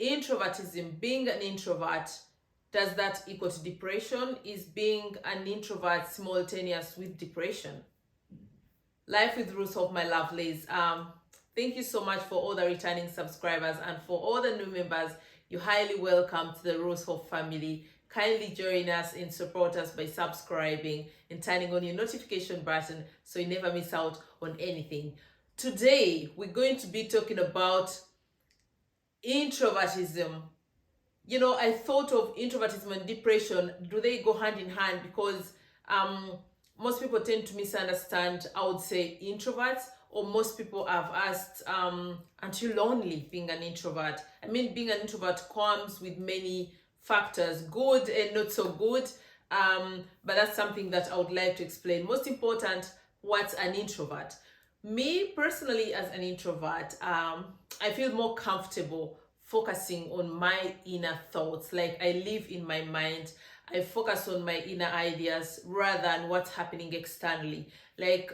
introvertism, being an introvert, does that equal to depression? Is being an introvert simultaneous with depression? Life with Ruzhoff, my lovelies. Thank you so much for all the returning subscribers, and for all the new members, you're highly welcome to the Ruzhoff family. Kindly join us and support us by subscribing and turning on your notification button so you never miss out on anything. Today, we're going to be talking about introvertism. You know, I thought of introvertism and depression. Do they go hand in hand? Because most people tend to misunderstand, I would say, introverts, or most people have asked, aren't you lonely being an introvert? I mean, being an introvert comes with many factors, good and not so good, but that's something that I would like to explain. Most important, what's an introvert? Me personally, as an introvert, I feel more comfortable focusing on my inner thoughts. Like, I live in my mind, I focus on my inner ideas rather than what's happening externally. Like,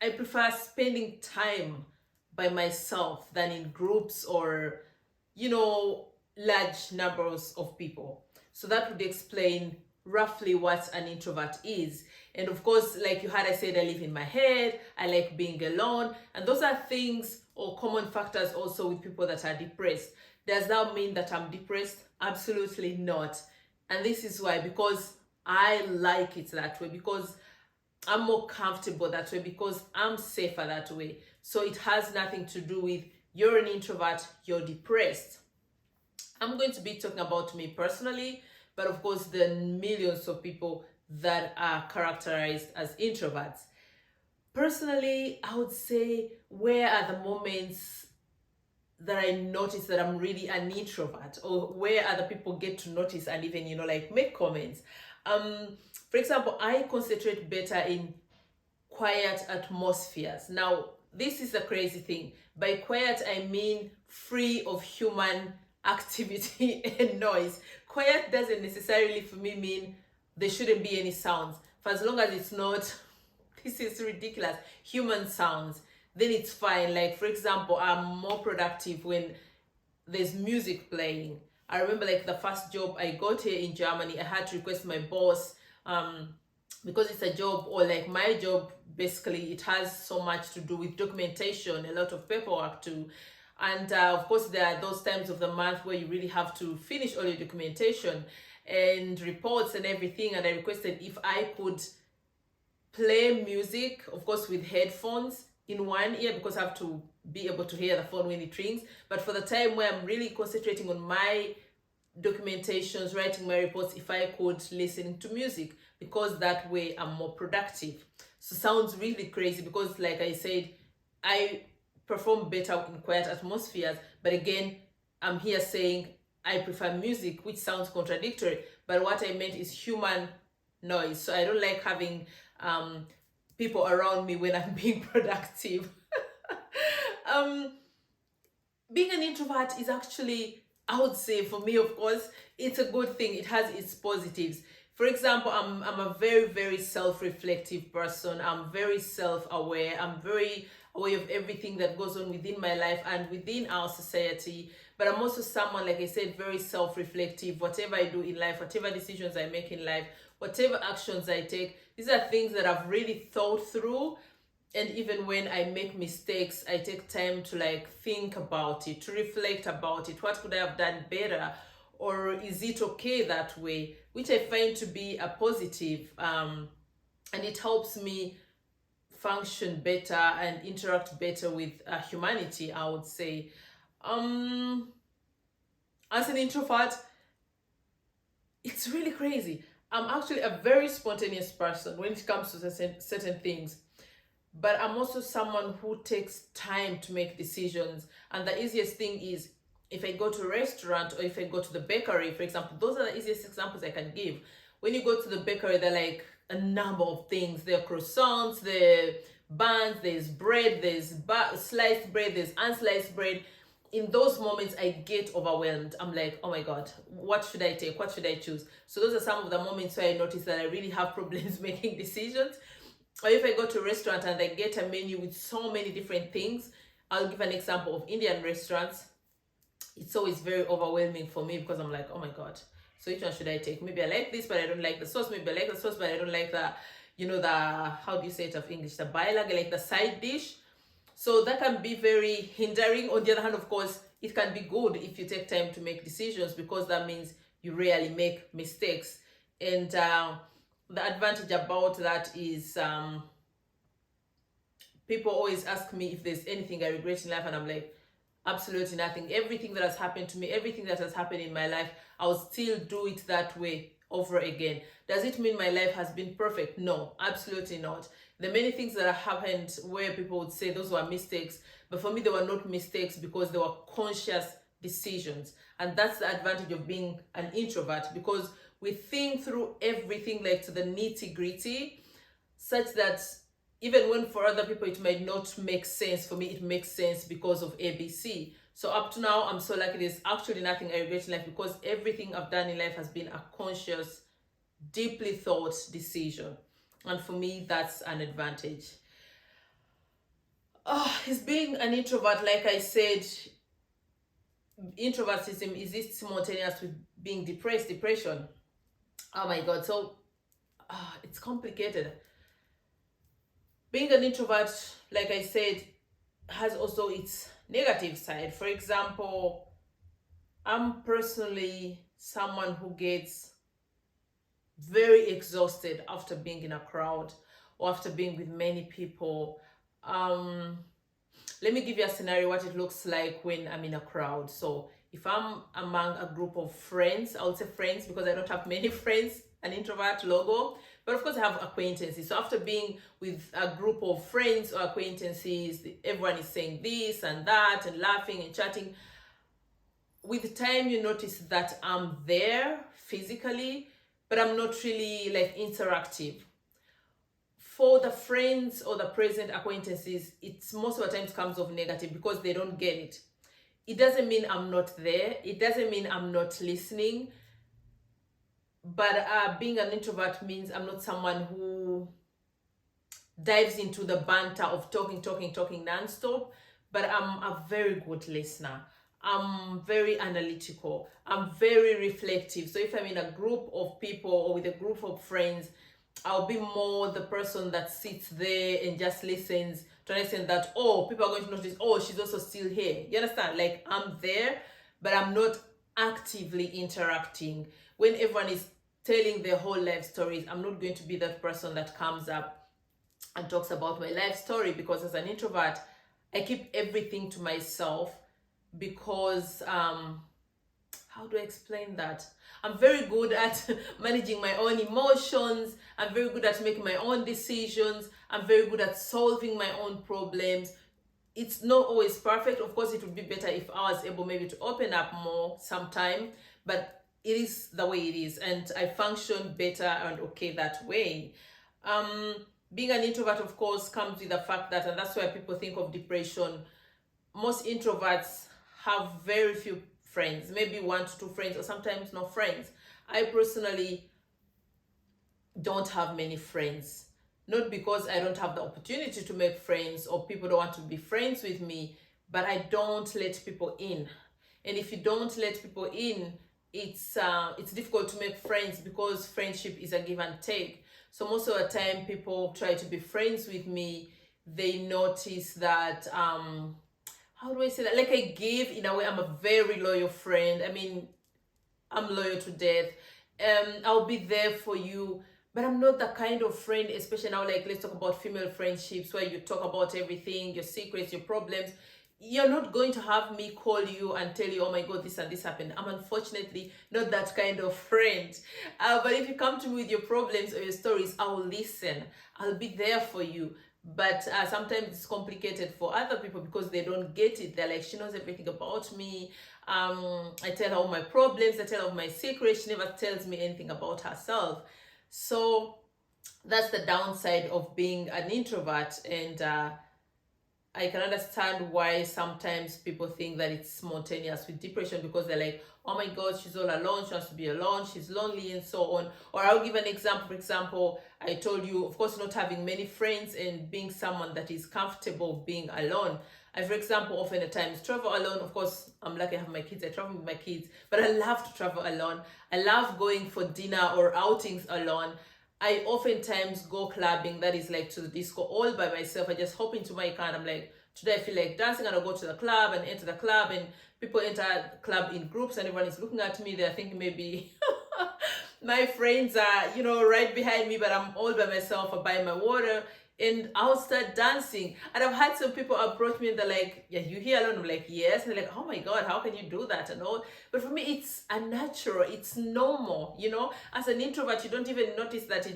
I prefer spending time by myself than in groups or, you know, large numbers of people. So that would explain roughly what an introvert is. And of course, like you heard I said, I live in my head, I like being alone, and those are things or common factors also with people that are depressed. Does that mean that I'm depressed? Absolutely not. And this is why, because I like it that way, because I'm more comfortable that way, because I'm safer that way. So it has nothing to do with you're an introvert, you're depressed. I'm going to be talking about me personally, but of course the millions of people that are characterized as introverts. Personally, I would say, where are the moments that I notice that I'm really an introvert, or where other people get to notice and even, you know, like make comments. For example, I concentrate better in quiet atmospheres. Now, this is a crazy thing. By quiet, I mean free of human activity and noise. Quiet doesn't necessarily for me mean there shouldn't be any sounds. For as long as it's not, this is ridiculous, human sounds, then it's fine. Like, for example, I'm more productive when there's music playing. I remember, like, the first job I got here in Germany, I had to request my boss, because it's a job, or like my job, basically, it has so much to do with documentation, a lot of paperwork too. And of course, there are those times of the month where you really have to finish all your documentation and reports and everything. And I requested if I could play music, of course, with headphones in one ear, because I have to be able to hear the phone when it rings. But for the time where I'm really concentrating on my documentations, writing my reports, if I could listen to music, because that way I'm more productive. So sounds really crazy, because like I said, I perform better in quiet atmospheres, but again, I'm here saying I prefer music, which sounds contradictory, but what I meant is human noise. So I don't like having people around me when I'm being productive. Being an introvert is actually, I would say, for me, of course, it's a good thing. It has its positives. For example, I'm a very, very self-reflective person. I'm very self-aware. I'm very aware of everything that goes on within my life and within our society. But I'm also someone, like I said, very self-reflective. Whatever I do in life, whatever decisions I make in life, whatever actions I take, these are things that I've really thought through. And even when I make mistakes, I take time to like think about it, to reflect about it. What could I have done better? Or is it okay that way? Which I find to be a positive, and it helps me function better and interact better with humanity, I would say. As an introvert, it's really crazy. I'm actually a very spontaneous person when it comes to certain things. But I'm also someone who takes time to make decisions. And the easiest thing is, if I go to a restaurant or if I go to the bakery, for example, those are the easiest examples I can give. When you go to the bakery, there are like a number of things. There are croissants, there are buns, there's bread, there's sliced bread, there's unsliced bread. In those moments, I get overwhelmed. I'm like, oh my God, what should I take? What should I choose? So those are some of the moments where I notice that I really have problems making decisions. Or if I go to a restaurant and I get a menu with so many different things, I'll give an example of Indian restaurants. it's always very overwhelming for me, because I'm like, oh my god, so which one should I take? Maybe I like this but I don't like the sauce, maybe I like the sauce but I don't like the, you know, the, how do you say it of English, the bilag, like the side dish. So that can be very hindering. On the other hand, of course, it can be good if you take time to make decisions, because that means you rarely make mistakes. And the advantage about that is people always ask me if there's anything I regret in life, and I'm like, absolutely nothing. Everything that has happened to me, everything that has happened in my life, I'll still do it that way over again. Does it mean my life has been perfect? No, absolutely not. The many things that have happened where people would say those were mistakes, but for me they were not mistakes, because they were conscious decisions. And that's the advantage of being an introvert, because we think through everything like to the nitty gritty, such that even when for other people it might not make sense, for me it makes sense because of ABC. So up to now, I'm so lucky. There's actually nothing I regret in life, because everything I've done in life has been a conscious, deeply thought decision. And for me, that's an advantage. Is being an introvert, like I said, introvertism, is it simultaneous with being depression? Oh my god, so it's complicated. Being an introvert, like I said, has also its negative side. For example, I'm personally someone who gets very exhausted after being in a crowd or after being with many people. Let me give you a scenario what it looks like when I'm in a crowd. So if I'm among a group of friends, I would say friends because I don't have many friends, an introvert logo, but of course I have acquaintances. So after being with a group of friends or acquaintances, everyone is saying this and that and laughing and chatting. With time, you notice that I'm there physically, but I'm not really like interactive. For the friends or the present acquaintances, it's most of the times comes off negative because they don't get it. It doesn't mean I'm not there. It doesn't mean I'm not listening. But being an introvert means I'm not someone who dives into the banter of talking nonstop, but I'm a very good listener. I'm very analytical. I'm very reflective. So if I'm in a group of people or with a group of friends, I'll be more the person that sits there and just listens to understand that, oh, people are going to notice, oh, she's also still here. You understand? Like, I'm there, but I'm not actively interacting. When everyone is telling their whole life stories, I'm not going to be that person that comes up and talks about my life story, because as an introvert, I keep everything to myself because how do I explain that? I'm very good at managing my own emotions. I'm very good at making my own decisions. I'm very good at solving my own problems. It's not always perfect. Of course, it would be better if I was able maybe to open up more sometime, but it is the way it is, and I function better and okay that way. Being an introvert, of course, comes with the fact that, and that's why people think of depression, most introverts have very few friends, maybe 1 to 2 friends, or sometimes no friends. I personally don't have many friends, not because I don't have the opportunity to make friends or people don't want to be friends with me, but I don't let people in. And if you don't let people in, it's difficult to make friends, because friendship is a give and take. So most of the time people try to be friends with me, they notice that how do I say that? Like, I give in a way. I'm a very loyal friend. I mean, I'm loyal to death. I'll be there for you, but I'm not the kind of friend, especially now, like, let's talk about female friendships where you talk about everything, your secrets, your problems. You're not going to have me call you and tell you, oh my god, this and this happened. I'm unfortunately not that kind of friend. But if you come to me with your problems or your stories, I'll listen. I'll be there for you. But sometimes it's complicated for other people because they don't get it. They're like, she knows everything about me. I tell her all my problems. I tell her all my secrets. She never tells me anything about herself. So that's the downside of being an introvert. And I can understand why sometimes people think that it's spontaneous with depression, because they're like, oh my god, she's all alone, she wants to be alone, she's lonely, and so on. Or I'll give an example. For example, I told you, of course, not having many friends and being someone that is comfortable being alone. I, for example, often at times travel alone. Of course, I'm lucky I have my kids. I travel with my kids, but I love to travel alone. I love going for dinner or outings alone. I oftentimes go clubbing, that is like to the disco, all by myself. I just hop into my car and I'm like, today I feel like dancing, and I'll go to the club and enter the club, and people enter the club in groups and everyone is looking at me. They're thinking maybe my friends are, right behind me, but I'm all by myself. I buy my water and I'll start dancing. And I've had some people approach me and they're like, yeah, you here alone? I'm like, yes. And they're like, oh my God, how can you do that and all? But for me, it's unnatural. It's normal, As an introvert, you don't even notice that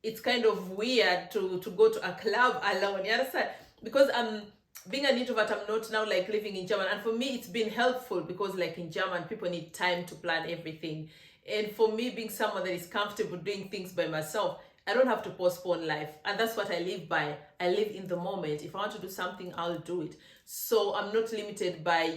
it's kind of weird to go to a club alone. You understand? Because being an introvert, I'm not now like living in Germany. And for me, it's been helpful because like in German, people need time to plan everything. And for me, being someone that is comfortable doing things by myself, I don't have to postpone life. And that's what I live by. I live in the moment. If I want to do something, I'll do it. So I'm not limited by,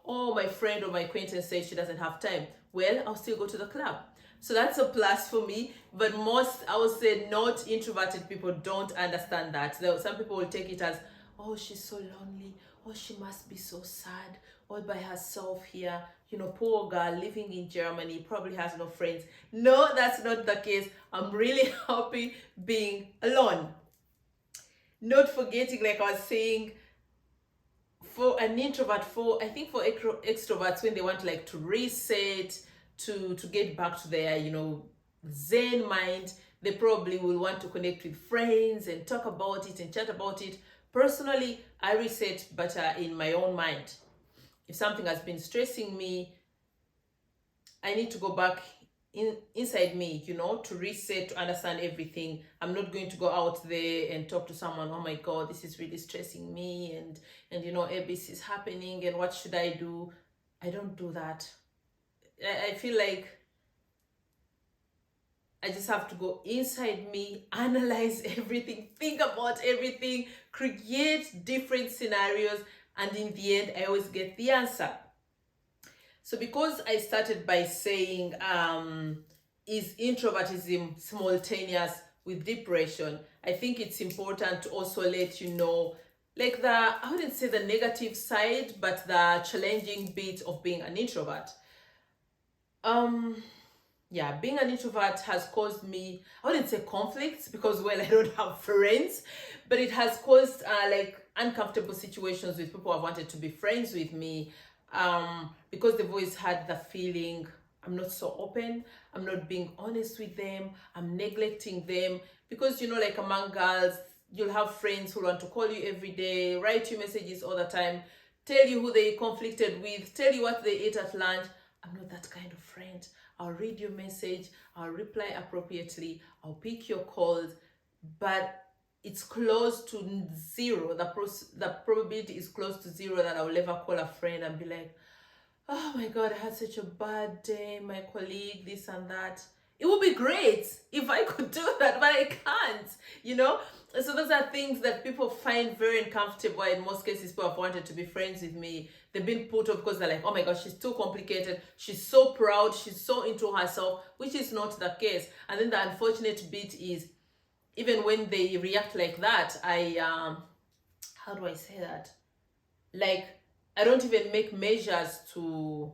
oh, my friend or my acquaintance says she doesn't have time. Well, I'll still go to the club. So that's a plus for me. But most, I would say, not introverted people don't understand that. Some people will take it as, oh, she's so lonely. Oh, she must be so sad, all by herself here. Poor girl living in Germany, probably has no friends. No, that's not the case. I'm really happy being alone. Not forgetting, like I was saying, for an introvert, I think for extroverts, when they want to reset, to get back to their, Zen mind, they probably will want to connect with friends and talk about it and chat about it. Personally, I reset better in my own mind. If something has been stressing me, I need to go back inside me, to reset, to understand everything. I'm not going to go out there and talk to someone, oh my God, this is really stressing me, and ABC is happening, and what should I do? I don't do that. I feel like I just have to go inside me, analyze everything, think about everything, create different scenarios, and in the end, I always get the answer. So because I started by saying, is introvertism simultaneous with depression, I think it's important to also let you know, like I wouldn't say the negative side, but the challenging bit of being an introvert. Yeah, being an introvert has caused me, I wouldn't say conflicts because, well, I don't have friends, but it has caused uncomfortable situations with people who have wanted to be friends with me, because they've always had the feeling I'm not so open, I'm not being honest with them, I'm neglecting them. Because, like among girls, you'll have friends who want to call you every day, write you messages all the time, tell you who they conflicted with, tell you what they ate at lunch. I'm not that kind of friend. I'll read your message, I'll reply appropriately, I'll pick your calls, but it's close to zero. The probability is close to zero that I'll ever call a friend and be like, oh my God, I had such a bad day, my colleague, this and that. It would be great if I could do that, but I can't, So those are things that people find very uncomfortable. In most cases, people have wanted to be friends with me. They've been put off because they're like, oh my gosh, she's too complicated. She's so proud. She's so into herself, which is not the case. And then the unfortunate bit is, even when they react like that, how do I say that? I don't even make measures to,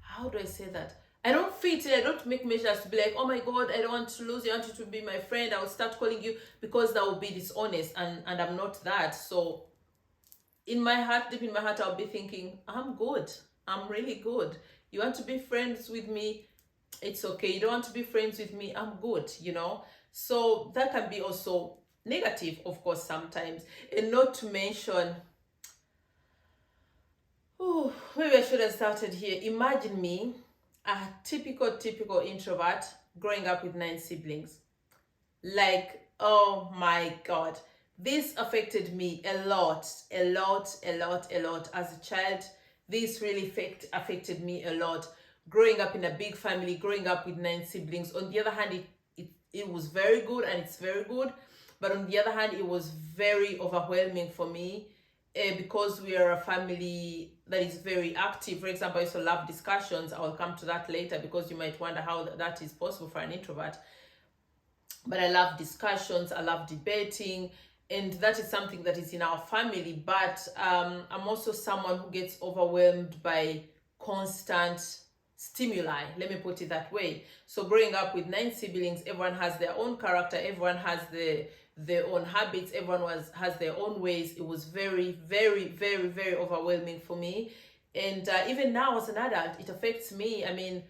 how do I say that? I don't fit it. I don't make measures to be like, oh my God, I don't want to lose you. I want you to be my friend. I will start calling you, because that will be dishonest, and I'm not that. So in my heart, deep in my heart, I'll be thinking, I'm good. I'm really good. You want to be friends with me? It's okay. You don't want to be friends with me? I'm good, So that can be also negative, of course, sometimes. And not to mention, maybe I should have started here. Imagine me, a typical introvert, growing up with 9 siblings. Oh my God. This affected me a lot as a child. This really affected me a lot. Growing up in a big family, growing up with 9 siblings. On the other hand, it was very good, and it's very good. But on the other hand, it was very overwhelming for me, because we are a family that is very active. For example, I used to love discussions. I will come to that later, because you might wonder how that is possible for an introvert. But I love discussions, I love debating, and that is something that is in our family. But I'm also someone who gets overwhelmed by constant stimuli, let me put it that way. So growing up with 9 siblings, everyone has their own character, everyone has their own habits, has their own ways. It was very, very, very, very overwhelming for me. And even now as an adult, it affects me. I mean,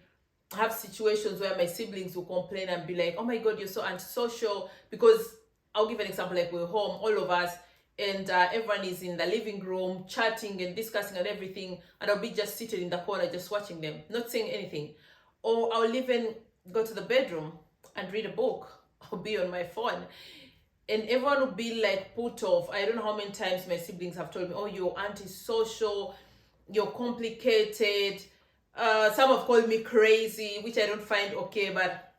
I have situations where my siblings will complain and be like, oh my god, you're so antisocial. Because I'll give an example, like we're home, all of us, and everyone is in the living room chatting and discussing and everything, and I'll be just seated in the corner just watching them, not saying anything. Or I'll even go to the bedroom and read a book or be on my phone, and everyone will be like put off. I don't know how many times my siblings have told me, oh, you're antisocial, you're complicated. Some have called me crazy, which I don't find okay, but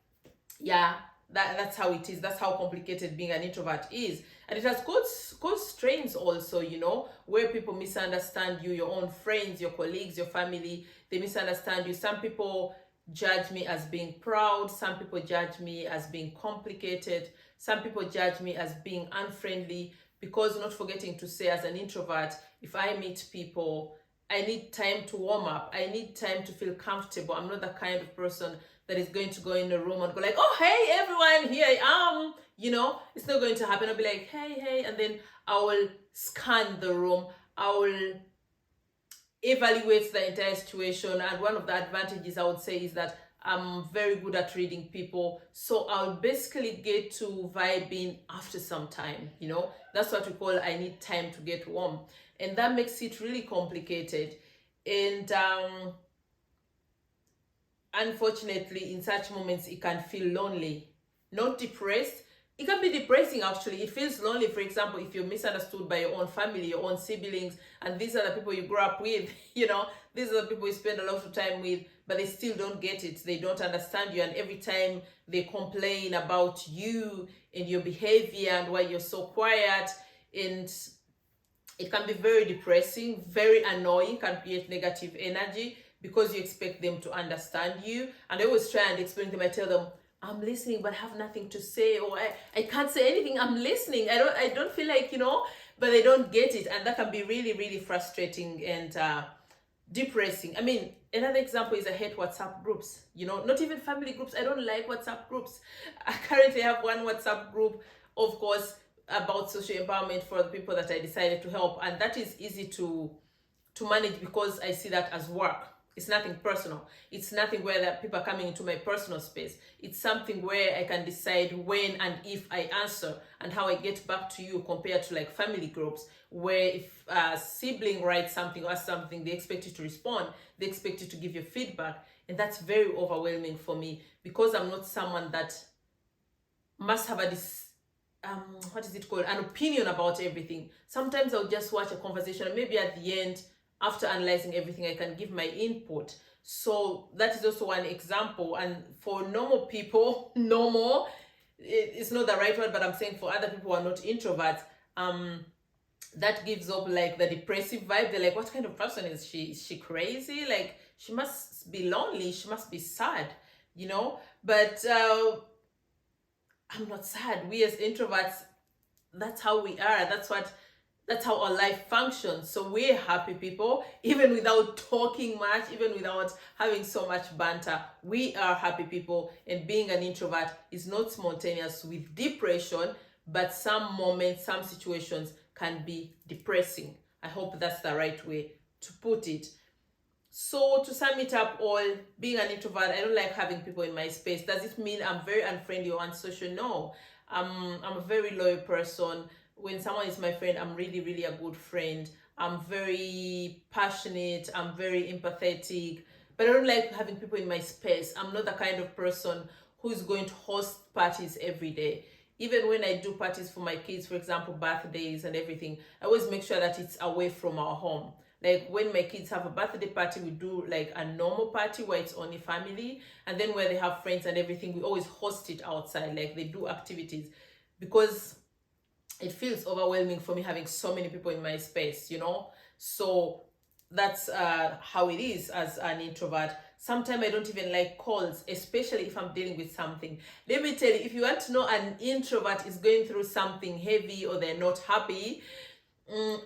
yeah, that's how it is. That's how complicated being an introvert is. And it has caused strains also, you know, where people misunderstand you, your own friends, your colleagues, your family, they misunderstand you. Some people judge me as being proud. Some people judge me as being complicated. Some people judge me as being unfriendly, because not forgetting to say, as an introvert, if I meet people, I need time to warm up. I need time to feel comfortable. I'm not the kind of person that is going to go in a room and go like, oh, hey, everyone, here I am. You know, it's not going to happen. I'll be like, hey, and then I will scan the room. I will evaluate the entire situation. And one of the advantages I would say is that I'm very good at reading people. So I'll basically get to vibe in after some time, you know. That's what we call, I need time to get warm. And that makes it really complicated. And unfortunately, in such moments, it can feel lonely, not depressed. It can be depressing, actually. It feels lonely, for example, if you're misunderstood by your own family, your own siblings, and these are the people you grew up with, you know, these are the people you spend a lot of time with, but they still don't get it. They don't understand you. And every time they complain about you and your behavior and why you're so quiet, and it can be very depressing, very annoying, can create negative energy, because you expect them to understand you. And I always try and explain to them. I tell them, I'm listening, but I have nothing to say, or I can't say anything. I'm listening. I don't feel like, you know, but they don't get it. And that can be really, really frustrating and depressing. I mean, another example is I hate WhatsApp groups, you know, not even family groups. I don't like WhatsApp groups. I currently have one WhatsApp group, of course, about social empowerment for the people that I decided to help. And that is easy to manage, because I see that as work. It's nothing personal. It's nothing where that people are coming into my personal space. It's something where I can decide when and if I answer and how I get back to you, compared to like family groups, where if a sibling writes something or something, they expect you to respond. They expect you to give your feedback. And that's very overwhelming for me, because I'm not someone that must have what is it called? An opinion about everything. Sometimes I'll just watch a conversation, and maybe at the end, after analyzing everything, I can give my input. So that is also one example. And for normal people, normal, it's not the right word, but I'm saying for other people who are not introverts, that gives up like the depressive vibe. They're like, what kind of person is she? Is she crazy? Like, she must be lonely. She must be sad, you know? But I'm not sad. We as introverts, that's how we are. That's how our life functions. So we're happy people, even without talking much, even without having so much banter. We are happy people, and being an introvert is not spontaneous with depression, but some moments, some situations can be depressing. I hope that's the right way to put it. So to sum it up all, being an introvert, I don't like having people in my space. Does it mean I'm very unfriendly or unsocial? No. I'm a very loyal person. When someone is my friend, I'm really, really a good friend. I'm very passionate. I'm very empathetic. But I don't like having people in my space. I'm not the kind of person who's going to host parties every day. Even when I do parties for my kids, for example, birthdays and everything, I always make sure that it's away from our home. Like when my kids have a birthday party, we do like a normal party where it's only family. And then where they have friends and everything, we always host it outside. Like they do activities, because it feels overwhelming for me having so many people in my space, you know? So that's how it is as an introvert. Sometimes I don't even like calls, especially if I'm dealing with something. Let me tell you, if you want to know an introvert is going through something heavy or they're not happy,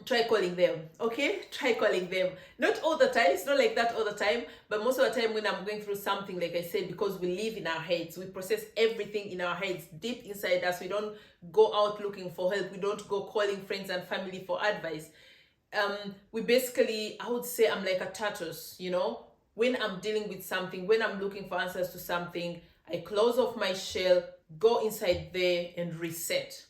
try calling them. Okay, try calling them. Not all the time, it's not like that all the time, but most of the time when I'm going through something, like I said, because we live in our heads, we process everything in our heads deep inside us. We don't go out looking for help, we don't go calling friends and family for advice. We basically, I would say I'm like a tortoise, you know. When I'm dealing with something, when I'm looking for answers to something, I close off my shell, go inside there and reset.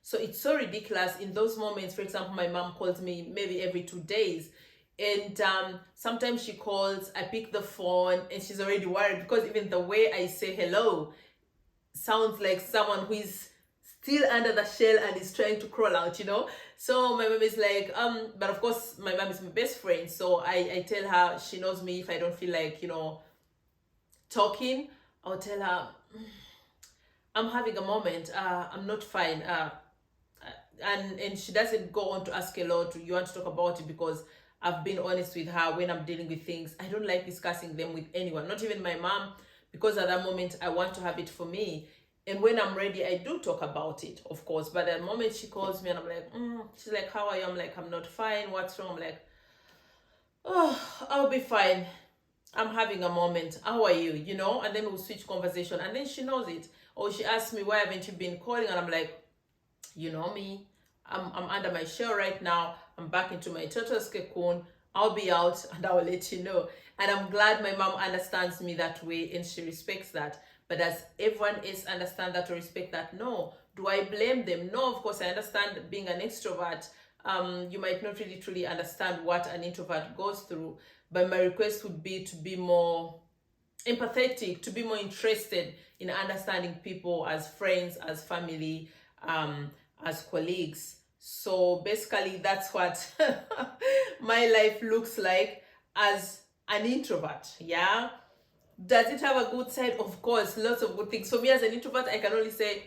So it's so ridiculous in those moments. For example, my mom calls me maybe every 2 days, and sometimes she calls, I pick the phone and she's already worried, because even the way I say hello sounds like someone who is still under the shell and is trying to crawl out, you know. So my mom is like, but of course my mom is my best friend, so I tell her, she knows me, if I don't feel like, you know, talking, I'll tell her, I'm having a moment, I'm not fine, and she doesn't go on to ask a lot, you want to talk about it, because I've been honest with her. When I'm dealing with things, I don't like discussing them with anyone, not even my mom, because at that moment I want to have it for me. And when I'm ready, I do talk about it, of course. But at the moment she calls me and I'm like, she's like, how are you? I'm like, I'm not fine. What's wrong? I'm like, oh, I'll be fine. I'm having a moment. How are you? You know? And then we'll switch conversation. And then she knows it. Or she asks me, why haven't you been calling? And I'm like, you know me. I'm under my shell right now. I'm back into my turtle's cocoon. I'll be out and I'll let you know. And I'm glad my mom understands me that way and she respects that. But does everyone else understand that or respect that? No. Do I blame them? No, of course I understand being an extrovert. You might not really truly understand what an introvert goes through. But my request would be to be more empathetic, to be more interested in understanding people as friends, as family, as colleagues. So basically that's what my life looks like as an introvert. Yeah. Does it have a good side? Of course, lots of good things. For me as an introvert, I can only say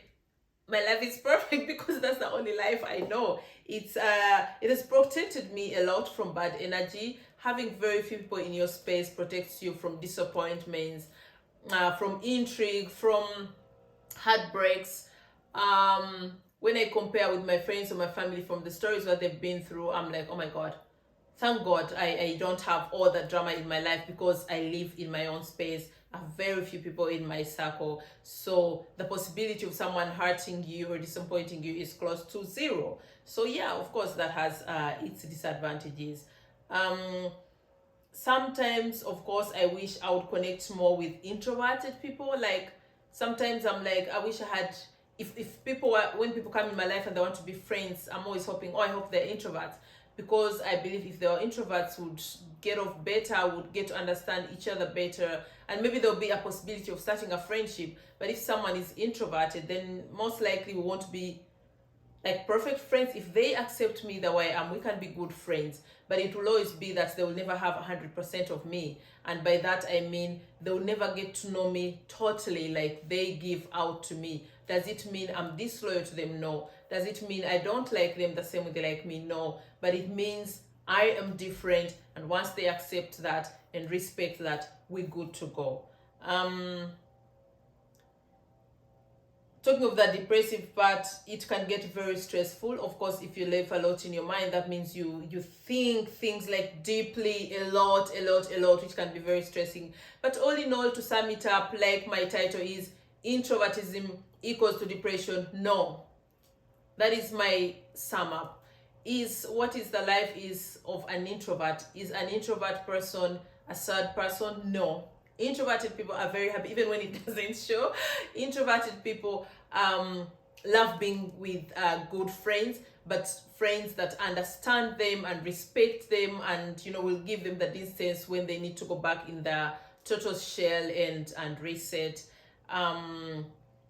my life is perfect, because that's the only life I know. It has protected me a lot from bad energy. Having very few people in your space protects you from disappointments, from intrigue, from heartbreaks. When I compare with my friends or my family, from the stories that they've been through, I'm like, oh my God, thank God I don't have all that drama in my life, because I live in my own space. I have very few people in my circle. So the possibility of someone hurting you or disappointing you is close to zero. So yeah, of course that has its disadvantages. Sometimes, of course, I wish I would connect more with introverted people. Like sometimes I'm like, I wish I had, if people are, when people come in my life and they want to be friends, I'm always hoping, oh, I hope they're introverts, because I believe if they are introverts, would get off better, would get to understand each other better, and maybe there'll be a possibility of starting a friendship. But if someone is introverted, then most likely we won't be like perfect friends. If they accept me the way I am, we can be good friends, but it will always be that they will never have 100% of me. And by that I mean they will never get to know me totally like they give out to me. Does it mean I'm disloyal to them? No. Does it mean I don't like them the same way they like me? No. But it means I am different, and once they accept that and respect that, we're good to go. Talking of the depressive part, it can get very stressful. Of course, if you live a lot in your mind, that means you think things like deeply, a lot, which can be very stressing. But all in all, to sum it up, like my title is, introvertism equals to depression. No, that is my sum up. Is what is the life is of an introvert? Is an introvert person a sad person? No. Introverted people are very happy, even when it doesn't show. Introverted people love being with good friends, but friends that understand them and respect them, and will give them the distance when they need to go back in the total shell and reset. And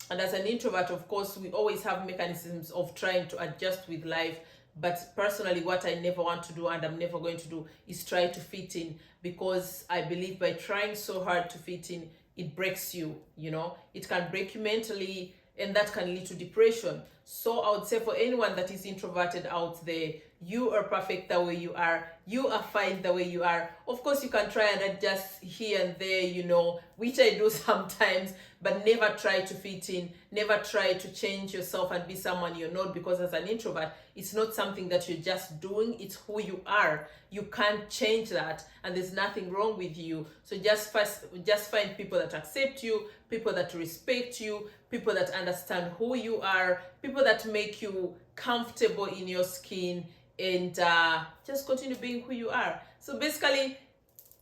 as an introvert, of course, we always have mechanisms of trying to adjust with life. But personally, what I never want to do, and I'm never going to do, is try to fit in, because I believe by trying so hard to fit in, it breaks you. It can break you mentally, and that can lead to depression. So I would say for anyone that is introverted out there, you are perfect the way you are. You are fine the way you are. Of course, you can try and adjust here and there, you know, which I do sometimes, but never try to fit in. Never try to change yourself and be someone you're not, because as an introvert, it's not something that you're just doing, it's who you are. You can't change that, and there's nothing wrong with you. So just find people that accept you, people that respect you, people that understand who you are, people that make you comfortable in your skin, and just continue being who you are. So basically,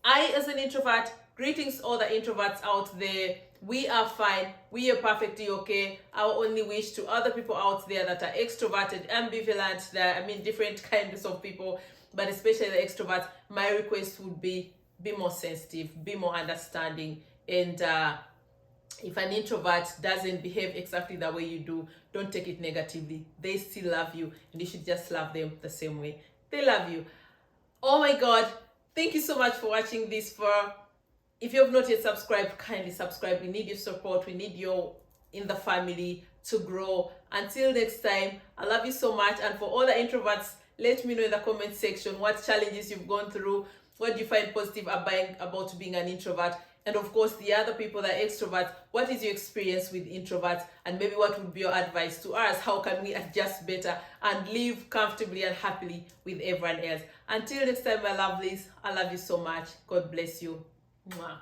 I, as an introvert, greetings all the introverts out there. We are fine. We are perfectly okay. Our only wish to other people out there that are extroverted, ambivalent, different kinds of people, but especially the extroverts, my request would be more sensitive, be more understanding, and if an introvert doesn't behave exactly the way you do, don't take it negatively. They still love you, and you should just love them the same way they love you. Oh my God, thank you so much for watching this far. If you have not yet subscribed, kindly subscribe. We need your support. We need you in the family to grow. Until next time, I love you so much. And for all the introverts, let me know in the comment section what challenges you've gone through. What do you find positive about being an introvert? And of course, the other people that are extroverts, what is your experience with introverts? And maybe what would be your advice to us? How can we adjust better and live comfortably and happily with everyone else? Until next time, my lovelies, I love you so much. God bless you. Mwah.